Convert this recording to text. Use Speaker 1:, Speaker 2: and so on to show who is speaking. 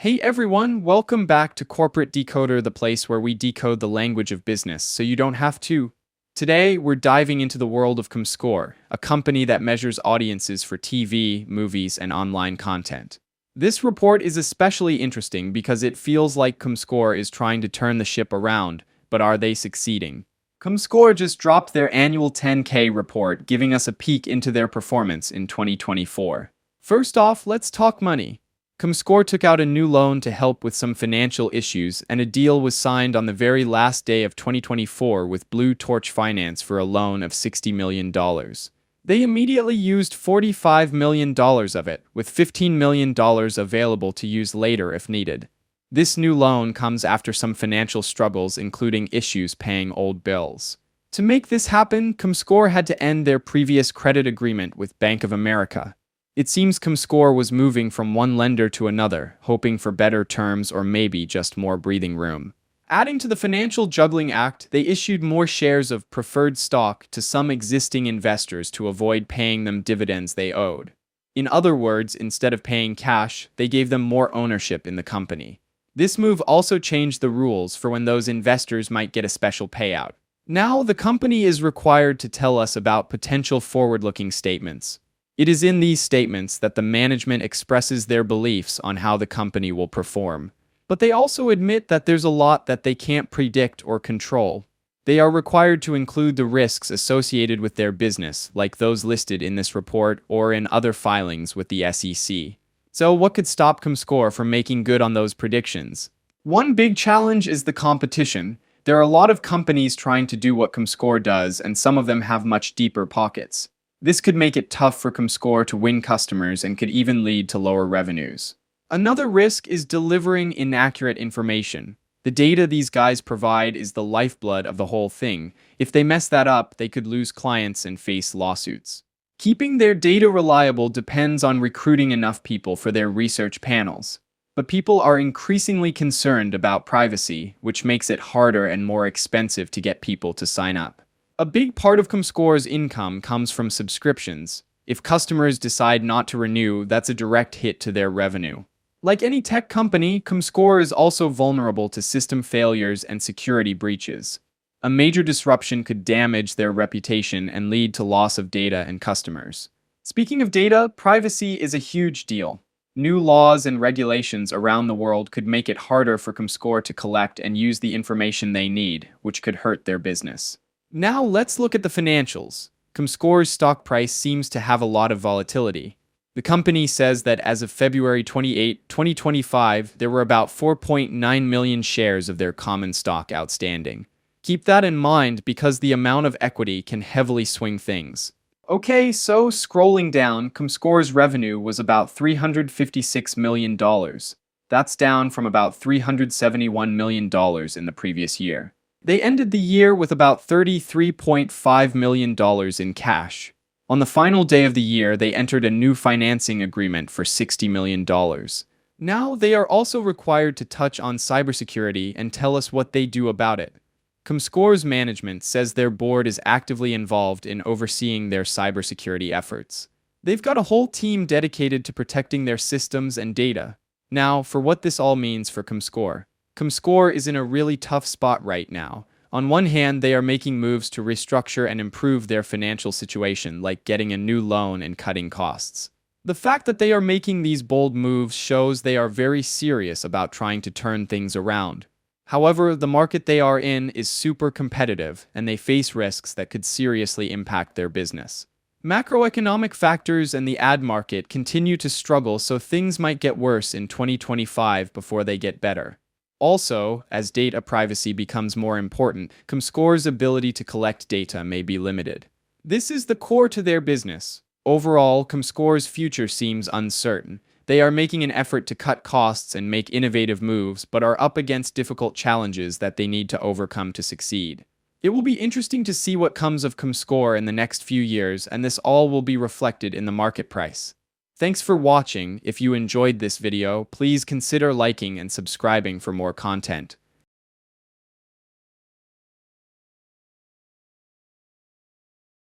Speaker 1: Hey everyone, welcome back to Corporate Decoder, the place where we decode the language of business so you don't have to. Today, we're diving into the world of Comscore, a company that measures audiences for TV, movies, and online content. This report is especially interesting because it feels like Comscore is trying to turn the ship around, but are they succeeding? Comscore just dropped their annual 10K report, giving us a peek into their performance in 2024. First off, let's talk money. Comscore took out a new loan to help with some financial issues, and a deal was signed on the very last day of 2024 with Blue Torch Finance for a loan of $60 million. They immediately used $45 million of it, with $15 million available to use later if needed. This new loan comes after some financial struggles, including issues paying old bills. To make this happen, Comscore had to end their previous credit agreement with Bank of America. It seems Comscore was moving from one lender to another, hoping for better terms or maybe just more breathing room. Adding to the financial juggling act, they issued more shares of preferred stock to some existing investors to avoid paying them dividends they owed. In other words, instead of paying cash, they gave them more ownership in the company. This move also changed the rules for when those investors might get a special payout. Now, the company is required to tell us about potential forward-looking statements. It is in these statements that the management expresses their beliefs on how the company will perform. But they also admit that there's a lot that they can't predict or control. They are required to include the risks associated with their business, like those listed in this report or in other filings with the SEC. So what could stop Comscore from making good on those predictions? One big challenge is the competition. There are a lot of companies trying to do what Comscore does, and some of them have much deeper pockets. This could make it tough for Comscore to win customers and could even lead to lower revenues. Another risk is delivering inaccurate information. The data these guys provide is the lifeblood of the whole thing. If they mess that up, they could lose clients and face lawsuits. Keeping their data reliable depends on recruiting enough people for their research panels. But people are increasingly concerned about privacy, which makes it harder and more expensive to get people to sign up. A big part of Comscore's income comes from subscriptions. If customers decide not to renew, that's a direct hit to their revenue. Like any tech company, Comscore is also vulnerable to system failures and security breaches. A major disruption could damage their reputation and lead to loss of data and customers. Speaking of data, privacy is a huge deal. New laws and regulations around the world could make it harder for Comscore to collect and use the information they need, which could hurt their business. Now let's look at the financials. Comscore's stock price seems to have a lot of volatility. The company says that as of February 28, 2025, there were about 4.9 million shares of their common stock outstanding. Keep that in mind because the amount of equity can heavily swing things. Okay, so scrolling down, Comscore's revenue was about $356 million. That's down from about $371 million in the previous year. They ended the year with about $33.5 million in cash. On the final day of the year, they entered a new financing agreement for $60 million. Now, they are also required to touch on cybersecurity and tell us what they do about it. Comscore's management says their board is actively involved in overseeing their cybersecurity efforts. They've got a whole team dedicated to protecting their systems and data. Now, for what this all means for Comscore. Comscore is in a really tough spot right now. On one hand, they are making moves to restructure and improve their financial situation, like getting a new loan and cutting costs. The fact that they are making these bold moves shows they are very serious about trying to turn things around. However, the market they are in is super competitive, and they face risks that could seriously impact their business. Macroeconomic factors and the ad market continue to struggle, so things might get worse in 2025 before they get better. Also, as data privacy becomes more important, Comscore's ability to collect data may be limited. This is the core to their business. Overall, Comscore's future seems uncertain. They are making an effort to cut costs and make innovative moves, but are up against difficult challenges that they need to overcome to succeed. It will be interesting to see what comes of Comscore in the next few years, and this all will be reflected in the market price. Thanks for watching. If you enjoyed this video, please consider liking and subscribing for more content.